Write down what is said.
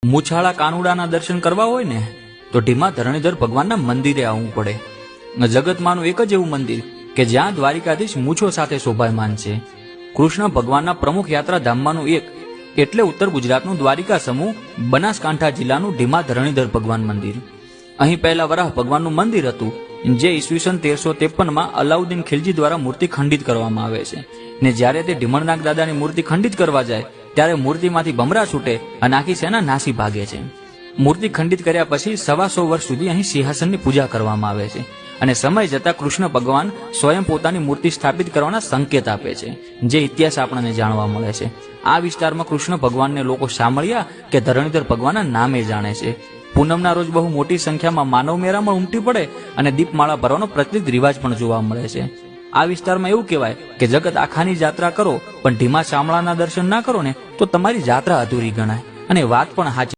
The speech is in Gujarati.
મૂછાળા કાનુડાના દર્શન કરવા હોય ને તો ઢીમા ધરણીધર ભગવાનના મંદિરે આવવું પડે. જગતમાંનું એક જ એવું મંદિર કે જ્યાં દ્વારિકાધીશ મૂછો સાથે શોભાયમાન છે. કૃષ્ણ ભગવાનના પ્રમુખ યાત્રા ધામમાંનું એક એટલે ઉત્તર ગુજરાતનું દ્વારિકા સમૂહ બનાસકાંઠા જિલ્લાનું ઢીમા ધરણીધર ભગવાન મંદિર. અહીં પહેલા વરાહ ભગવાનનું મંદિર હતું, જે ઈસવીસન 1353માં અલાઉદ્દીન ખિલજી દ્વારા મૂર્તિ ખંડિત કરવામાં આવે છે. ને જ્યારે તે ઢીમણનાગ દાદાની મૂર્તિ ખંડિત કરવા જાય ત્યારે મૂર્તિમાંથી ભમરા છૂટે અને આખી સેના નાસી ભાગે છે. મૂર્તિ ખંડિત કર્યા પછી 125 વર્ષ સુધી અહીં સિંહાસનની પૂજા કરવામાં આવે છે અને સમય જતા કૃષ્ણ ભગવાન સ્વયં પોતાની મૂર્તિ સ્થાપિત કરવાના સંકેત આપે છે, જે ઇતિહાસ આપણને જાણવા મળે છે. આ વિસ્તારમાં કૃષ્ણ ભગવાનને લોકો શામળિયા કે ધરણીધર ભગવાનના નામે જાણે છે. પૂનમના રોજ બહુ મોટી સંખ્યામાં માનવ મેરામણ ઉમટી પડે અને દીપમાળા ભરવાનો પ્રચલિત રિવાજ પણ જોવા મળે છે. આ વિસ્તારમાં એવું કહેવાય કે જગત આખાની જાત્રા કરો પણ ઢીમા શામળાના દર્શન ના કરો ને તો તમારી જાત્રા અધૂરી ગણાય. અને વાત પણ સાચી.